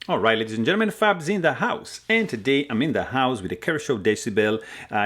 Alright, ladies and gentlemen, Fab's in the house, and today I'm in the house with the Kershaw Decibel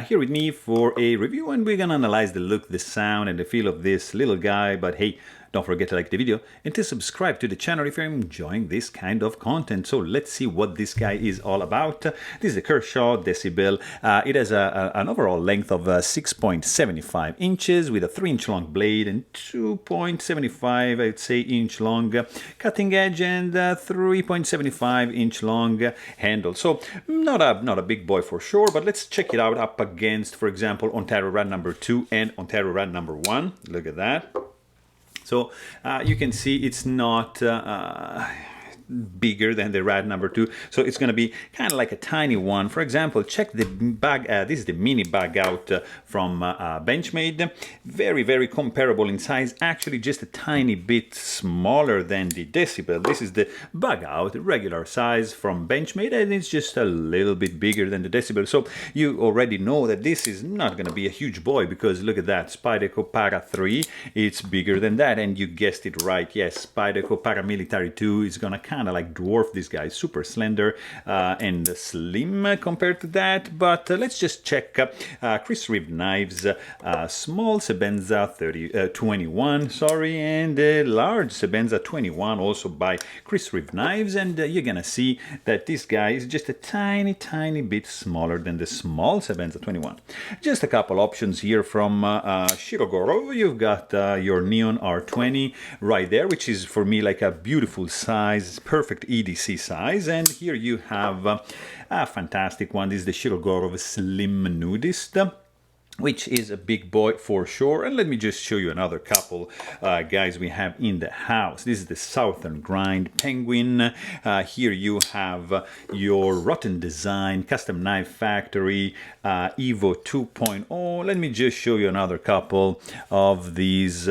here with me for a review, and we're gonna analyze the look, the sound, and the feel of this little guy. But hey, don't forget to like the video and to subscribe to the channel if you're enjoying this kind of content. So let's see what this guy is all about. This is the Kershaw Decibel. It has an overall length of 6.75 inches with a 3-inch long blade and 2.75, I'd say, inch long cutting edge and 3.75 inch long handle. So not a big boy for sure, but let's check it out up against, for example, Ontario Rad number 2 and Ontario Rad number 1. Look at that. So you can see it's not bigger than the Rad number 2, so it's going to be kind of like a tiny one. For example, check the bag. This is the mini bag out from Benchmade. Very comparable in size, actually just a tiny bit smaller than the Decibel. This is the bag out, regular size from Benchmade, and it's just a little bit bigger than the Decibel. So you already know that this is not going to be a huge boy, because look at that, Spyderco Para 3, it's bigger than that, and you guessed it right, yes, Spyderco Paramilitary 2 is going to kind of like dwarf this guy, super slender and slim compared to that. But let's just check Chris Reeve knives, small Sebenza 21, sorry, and large Sebenza 21, also by Chris Reeve knives, and you're gonna see that this guy is just a tiny bit smaller than the small Sebenza 21. Just a couple options here from Shirogorov. You've got your Neon R20 right there, which is for me like a beautiful size, perfect EDC size. And here you have a fantastic one. This is the Shirogorov Slim Nudist, which is a big boy for sure. And let me just show you another couple guys we have in the house. This is the Southern Grind Penguin. Here you have your Rotten Design Custom Knife Factory Evo 2.0. Let me just show you another couple of these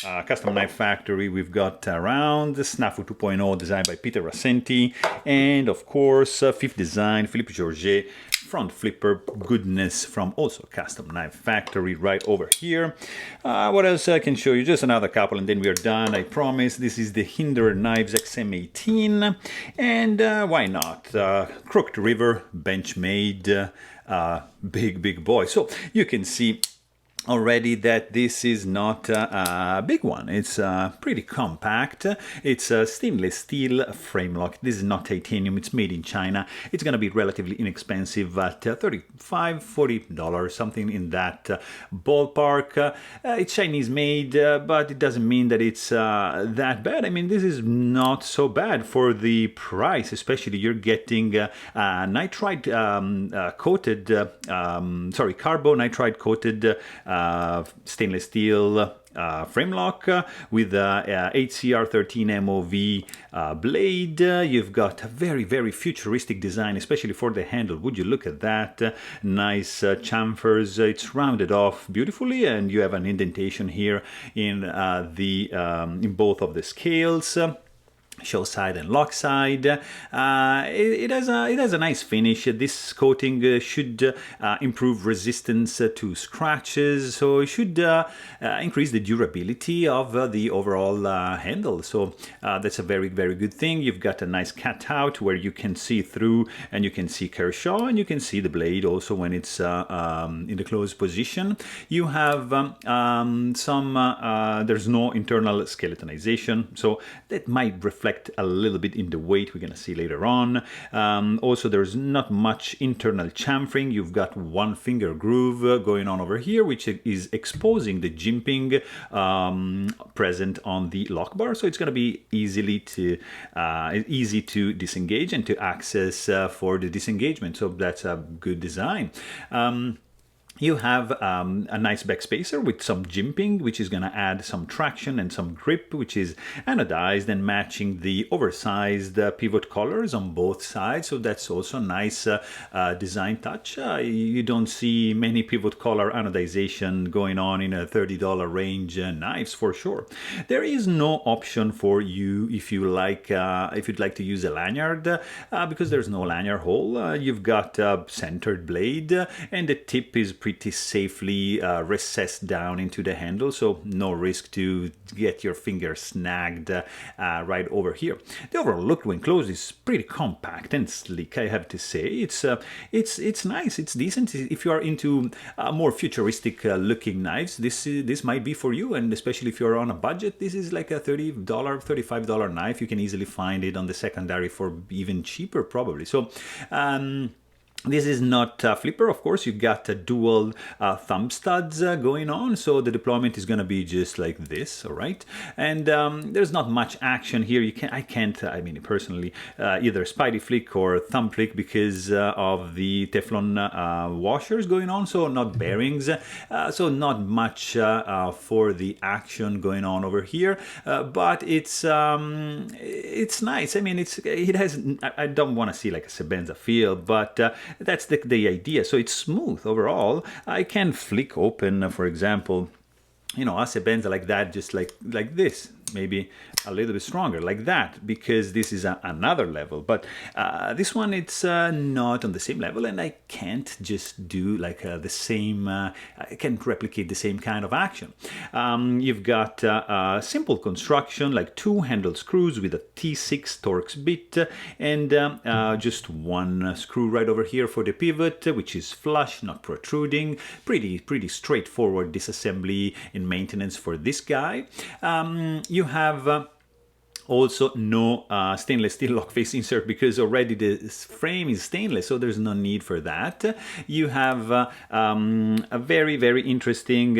Custom Knife Factory. We've got around the Snafu 2.0 designed by Peter Rassenti, and of course Fifth Design, Philippe Georget front flipper goodness from also Custom Knife Factory right over here. What else I can show you? Just another couple and then we are done, I promise. This is the Hinder Knives XM18, and why not? Crooked River Benchmade, big boy. So you can see already that this is not a big one. It's pretty compact. It's a stainless steel frame lock. This is not titanium. It's made in China. It's going to be relatively inexpensive at $35–40, something in that ballpark. It's Chinese made, but it doesn't mean that it's that bad. I mean, this is not so bad for the price, especially you're getting nitride coated, carbo nitride coated stainless steel frame lock with HCR13 MOV blade. You've got a very futuristic design, especially for the handle. Would you look at that? Nice chamfers. It's rounded off beautifully, and you have an indentation here in in both of the scales. Show side and lock side. It has a nice finish. This coating should improve resistance to scratches, so it should increase the durability of the overall handle. So that's a very good thing. You've got a nice cutout where you can see through, and you can see Kershaw, and you can see the blade also when it's in the closed position. You have there's no internal skeletonization, so that might reflect a little bit in the weight we're going to see later on. Also, there's not much internal chamfering. You've got one finger groove going on over here, which is exposing the jimping present on the lock bar. So it's going to be easy to disengage and to access for the disengagement. So that's a good design. You have a nice back spacer with some jimping, which is going to add some traction and some grip, which is anodized and matching the oversized pivot collars on both sides. So that's also a nice design touch. You don't see many pivot collar anodization going on in a $30 range knives for sure. There is no option for you if you'd like to use a lanyard, because there's no lanyard hole. You've got a centered blade, and the tip is pretty pretty safely recessed down into the handle, so no risk to get your finger snagged right over here. The overall look when closed is pretty compact and sleek, I have to say. It's nice, it's decent. If you are into more futuristic looking knives, this might be for you, and especially if you're on a budget, this is like a $30, $35 knife. You can easily find it on the secondary for even cheaper probably. So this is not a flipper, of course. You've got dual thumb studs going on, so the deployment is going to be just like this, all right? And there's not much action here. I mean, personally, either Spidey flick or thumb flick because of the Teflon washers going on, so not bearings, so not much for the action going on over here. But it's nice. I mean, it has. I don't want to see like a Sebenza feel, but that's the idea. So it's smooth overall. I can flick open, for example, a Sebenza like that, just like this. Maybe a little bit stronger like that, because this is another level. But this one, it's not on the same level, and I can't just do like the same, I can't replicate the same kind of action. You've got simple construction, like 2 handle screws with a T6 Torx bit, and just one screw right over here for the pivot, which is flush, not protruding. Pretty straightforward disassembly in maintenance for this guy. You have also no stainless steel lock face insert, because already the frame is stainless, so there's no need for that. You have a very, very interesting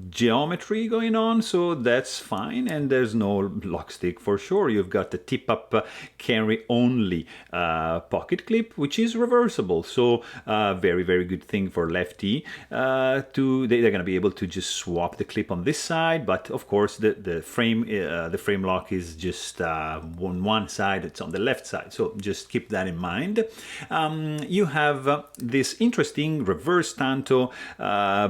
geometry going on, so that's fine, and there's no lock stick for sure. You've got the tip up carry only pocket clip, which is reversible, so very, very good thing for lefty. They're going to be able to just swap the clip on this side, but of course the frame lock is just on one side, it's on the left side, so just keep that in mind. You have this interesting reverse tanto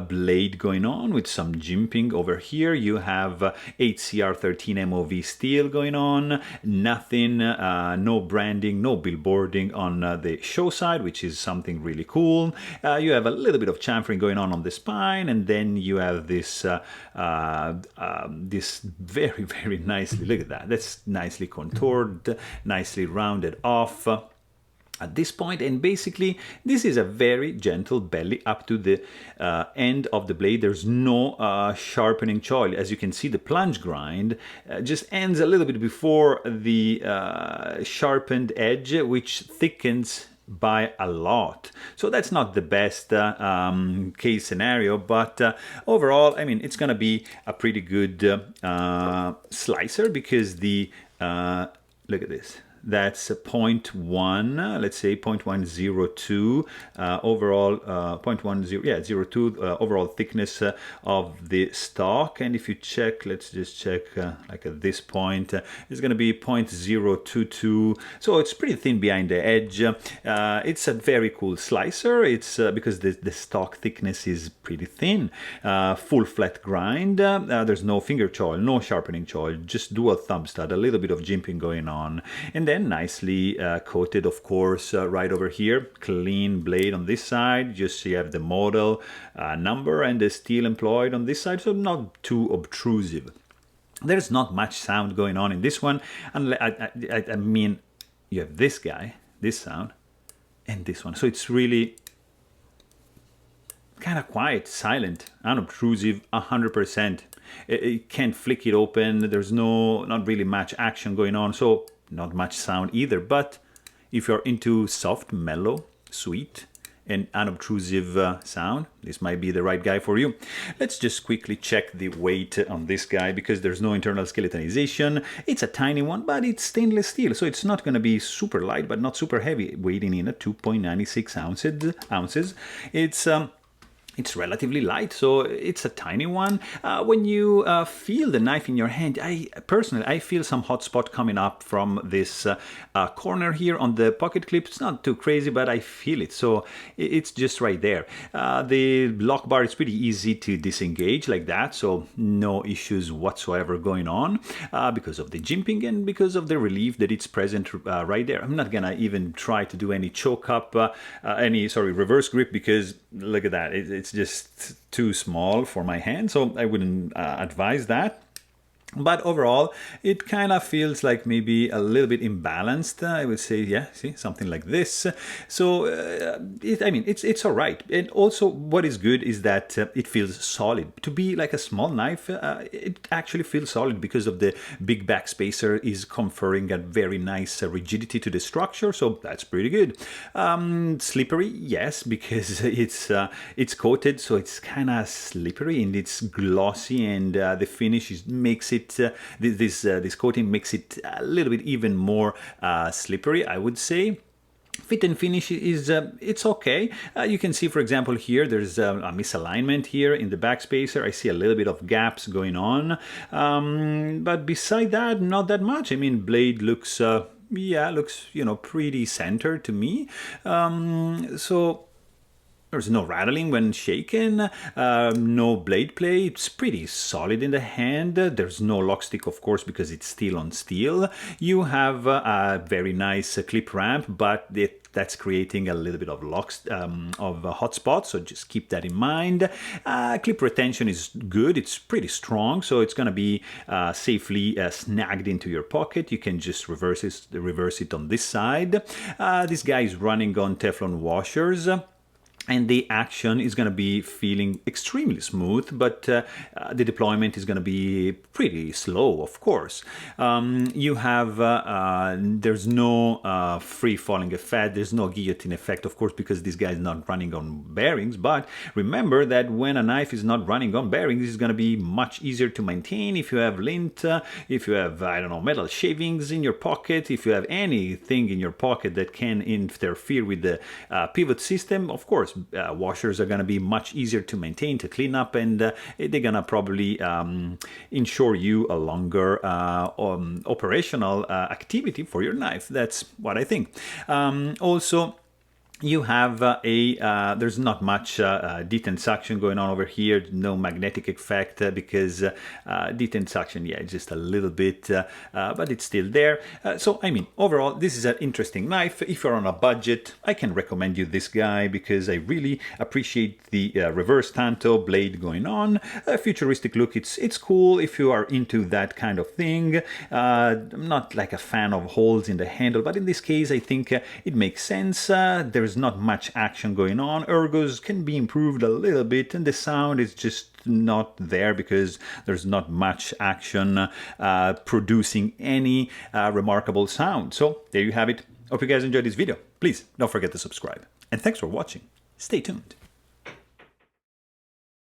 blade going on with some jimping over here. You have HCR13 MOV steel going on, nothing, no branding, no billboarding on the show side, which is something really cool. You have a little bit of chamfering going on the spine, and then you have this this very, very nicely, look at that, that's nicely contoured, nicely rounded off at this point, and basically this is a very gentle belly up to the end of the blade. There's no sharpening choil. As you can see, the plunge grind just ends a little bit before the sharpened edge, which thickens by a lot. So that's not the best case scenario, but overall, I mean, it's gonna be a pretty good slicer, because the look at this, that's 0.1, let's say 0.102 overall, 0.10, yeah, 02 overall thickness of the stock. And if you check, let's just check like at this point, it's going to be 0.022, so it's pretty thin behind the edge. It's a very cool slicer. It's because the stock thickness is pretty thin. Full flat grind, there's no finger choil, no sharpening choil, just dual thumb stud, a little bit of jimping going on, and then nicely coated, of course, right over here. Clean blade on this side, just so you have the model number and the steel employed on this side, so not too obtrusive. There's not much sound going on in this one, and I mean, you have this guy, this sound, and this one, so it's really kind of quiet, silent, unobtrusive, 100%. It can't flick it open, there's not really much action going on, so not much sound either. But if you're into soft, mellow, sweet, and unobtrusive sound, this might be the right guy for you. Let's just quickly check the weight on this guy, because there's no internal skeletonization. It's a tiny one, but it's stainless steel, so it's not going to be super light, but not super heavy, weighing in at 2.96 ounces. It's it's relatively light, so it's a tiny one. When you feel the knife in your hand, I feel some hot spot coming up from this corner here on the pocket clip. It's not too crazy, but I feel it, so it's just right there. The lock bar is pretty easy to disengage like that, so no issues whatsoever going on because of the jimping and because of the relief that it's present right there. I'm not gonna even try to do any choke up, reverse grip, because look at that, it's just too small for my hand, so I wouldn't advise that. But overall, it kind of feels like maybe a little bit imbalanced. I would say, yeah, see, something like this. So, it's all right. And also, what is good is that it feels solid. To be like a small knife, it actually feels solid because of the big backspacer is conferring a very nice rigidity to the structure. So that's pretty good. Slippery, yes, because it's coated, so it's kind of slippery and it's glossy, and the finish makes it. This coating makes it a little bit even more slippery, I would say. Fit and finish is it's okay. You can see, for example, here there's a misalignment here in the backspacer. I see a little bit of gaps going on, but beside that, not that much. I mean, blade looks pretty centered to me. So there's no rattling when shaken, no blade play. It's pretty solid in the hand. There's no lock stick, of course, because it's steel on steel. You have a very nice clip ramp, but that's creating a little bit of hot spots, so just keep that in mind. Clip retention is good. It's pretty strong, so it's going to be safely snagged into your pocket. You can just reverse it on this side. This guy is running on Teflon washers, and the action is going to be feeling extremely smooth, but the deployment is going to be pretty slow, of course. You have, there's no free falling effect, there's no guillotine effect, of course, because this guy is not running on bearings, but remember that when a knife is not running on bearings, it's going to be much easier to maintain if you have lint, if you have, I don't know, metal shavings in your pocket, if you have anything in your pocket that can interfere with the pivot system. Of course, washers are going to be much easier to maintain, to clean up, and they're going to probably ensure you a longer operational activity for your knife. That's what I think. Also, you have there's not much detent suction going on over here, no magnetic effect because detent suction, yeah, just a little bit, but it's still there. So, I mean, overall, this is an interesting knife. If you're on a budget, I can recommend you this guy because I really appreciate the reverse tanto blade going on. A futuristic look, it's cool if you are into that kind of thing. I'm not like a fan of holes in the handle, but in this case, I think it makes sense. There's not much action going on. Ergos can be improved a little bit, and the sound is just not there because there's not much action producing any remarkable sound. So there you have it. Hope you guys enjoyed this video. Please don't forget to subscribe. And thanks for watching. Stay tuned.